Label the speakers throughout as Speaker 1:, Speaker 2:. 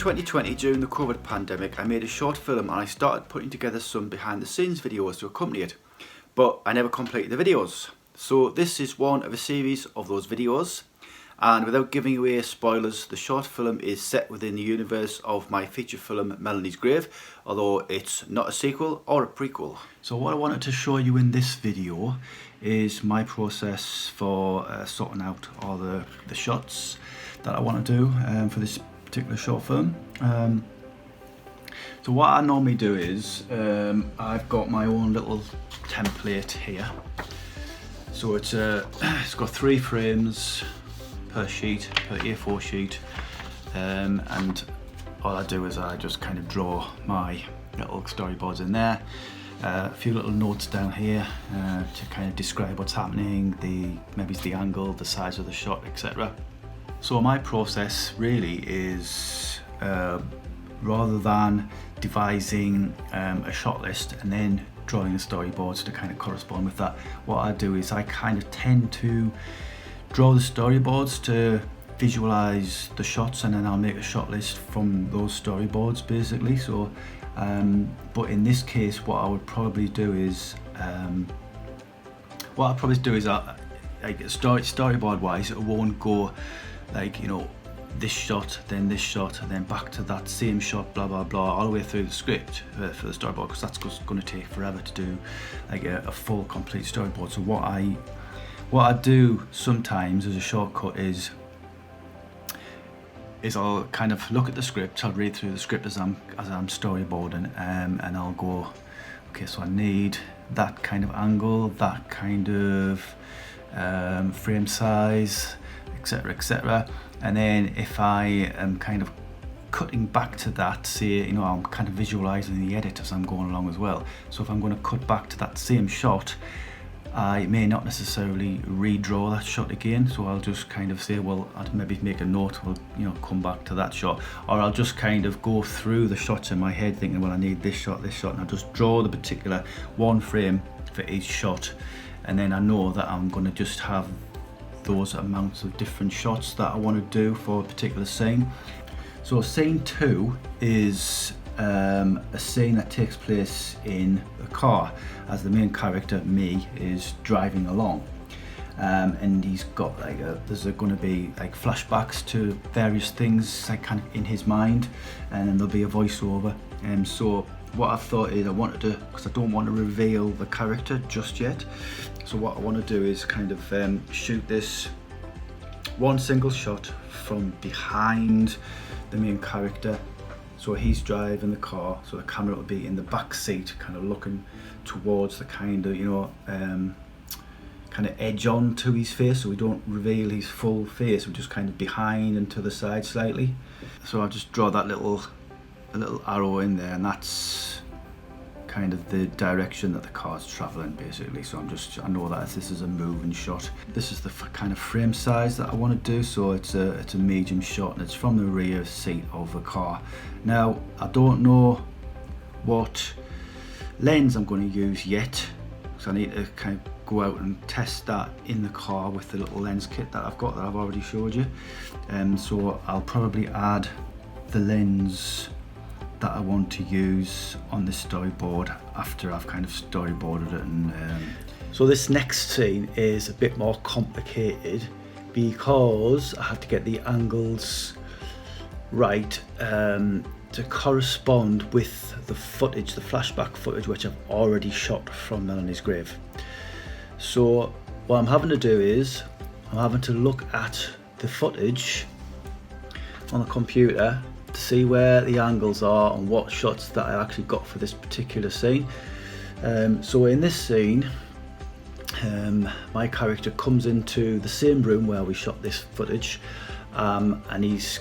Speaker 1: 2020, during the COVID pandemic, I made a short film and I started putting together some behind the scenes videos to accompany it, but I never completed the videos. So this is one of a series of those videos, and without giving away spoilers, the short film is set within the universe of my feature film Melanie's Grave, although it's not a sequel or a prequel. So what I wanted to show you in this video is my process for sorting out all the shots that I want to do for this particular short film. So what I normally do is I've got my own little template here. So it's got 3 frames per sheet, per A4 sheet, and all I do is I just kind of draw my little storyboards in there. A few little notes down here to kind of describe what's happening, maybe it's the angle, the size of the shot, etc. So my process really is, rather than devising a shot list and then drawing the storyboards to kind of correspond with that, what I do is I kind of tend to draw the storyboards to visualize the shots, and then I'll make a shot list from those storyboards basically. So but in this case what I would probably do is like storyboard wise, it won't go like, you know, this shot, then this shot, and then back to that same shot, blah blah blah, all the way through the script for the storyboard, because that's just going to take forever to do like a full complete storyboard. So what I do sometimes as a shortcut is I'll kind of look at the script, I'll read through the script as I'm storyboarding, and I'll go, okay, so I need that kind of angle, that kind of frame size, etc, etc. And then if I am kind of cutting back to that, say, you know, I'm kind of visualizing the edit as I'm going along as well. So if I'm going to cut back to that same shot, I may not necessarily redraw that shot again, so I'll just kind of say, well, I'd maybe make a note, we'll, you know, come back to that shot, or I'll just kind of go through the shots in my head thinking, well, I need this shot, and I just draw the particular one frame for each shot, and then I know that I'm going to just have those amounts of different shots that I want to do for a particular scene. So scene 2 is a scene that takes place in a car as the main character, me, is driving along, and he's got like there's going to be like flashbacks to various things like kind of in his mind, and then there'll be a voiceover. And so what I've thought is I wanted to, because I don't want to reveal the character just yet, so what I want to do is kind of shoot this one single shot from behind the main character. So he's driving the car, so the camera will be in the back seat, kind of looking towards the kind of, you know, kind of edge on to his face, so we don't reveal his full face, we're just kind of behind and to the side slightly. So I'll just draw that little arrow in there, and that's kind of the direction that the car's traveling basically. So I know that this is a moving shot. This is the kind of frame size that I want to do, so it's a medium shot, and it's from the rear seat of the car. Now I don't know what lens I'm going to use yet, so I need to kind of go out and test that in the car with the little lens kit that I've got, that I've already showed you. So I'll probably add the lens that I want to use on this storyboard after I've kind of storyboarded it. And so this next scene is a bit more complicated because I have to get the angles right to correspond with the footage, the flashback footage, which I've already shot from Melanie's Grave. So what I'm having to do is I'm having to look at the footage on the computer to see where the angles are and what shots that I actually got for this particular scene. So in this scene, my character comes into the same room where we shot this footage, and he's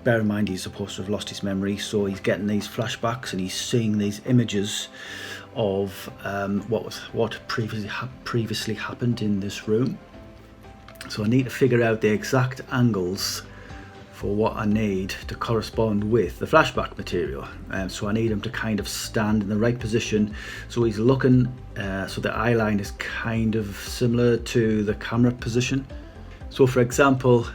Speaker 1: bear in mind he's supposed to have lost his memory, so he's getting these flashbacks and he's seeing these images of what previously happened in this room. So I need to figure out the exact angles for what I need to correspond with the flashback material. So I need him to kind of stand in the right position, so he's looking, so the eye line is kind of similar to the camera position. So for example,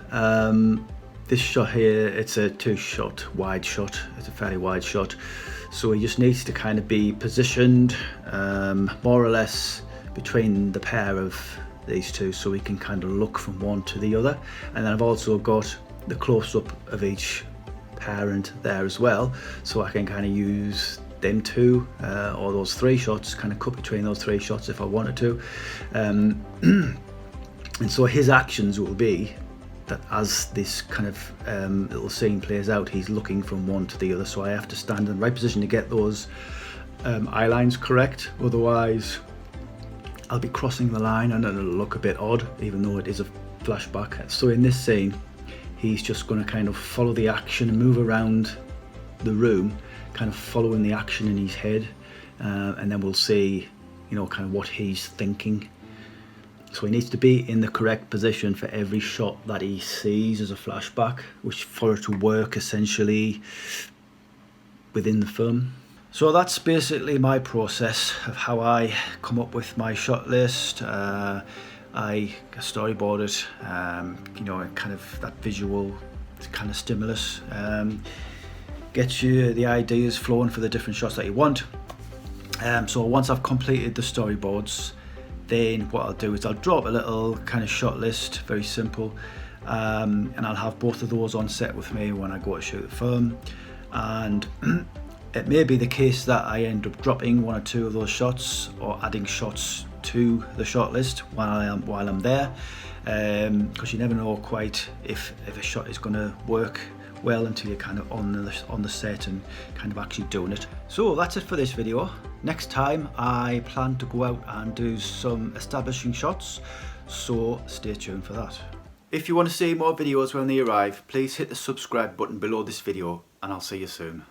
Speaker 1: This shot here, it's a 2-shot wide shot. It's a fairly wide shot, so he just needs to kind of be positioned more or less between the pair of these two, so we can kind of look from one to the other. And then I've also got the close-up of each parent there as well, so I can kind of use them two or those 3 shots, kind of cut between those 3 shots if I wanted to. And so his actions will be that as this kind of little scene plays out, he's looking from one to the other, so I have to stand in the right position to get those eye lines correct, otherwise I'll be crossing the line and it'll look a bit odd, even though it is a flashback. So in this scene, he's just going to kind of follow the action and move around the room, kind of following the action in his head, and then we'll see, you know, kind of what he's thinking. So he needs to be in the correct position for every shot that he sees as a flashback, which for it to work essentially within the film. So that's basically my process of how I come up with my shot list. I storyboard it, you know, kind of that visual kind of stimulus gets you the ideas flowing for the different shots that you want. So once I've completed the storyboards, then what I'll do is I'll drop a little kind of shot list, very simple, and I'll have both of those on set with me when I go to shoot the film. And it may be the case that I end up dropping 1 or 2 of those shots or adding shots to the shot list while I'm there, because you never know quite if a shot is going to work well until you're kind of on the set and kind of actually doing it. So that's it for this video. Next time I plan to go out and do some establishing shots, so stay tuned for that. If you want to see more videos when they arrive, please hit the subscribe button below this video, and I'll see you soon.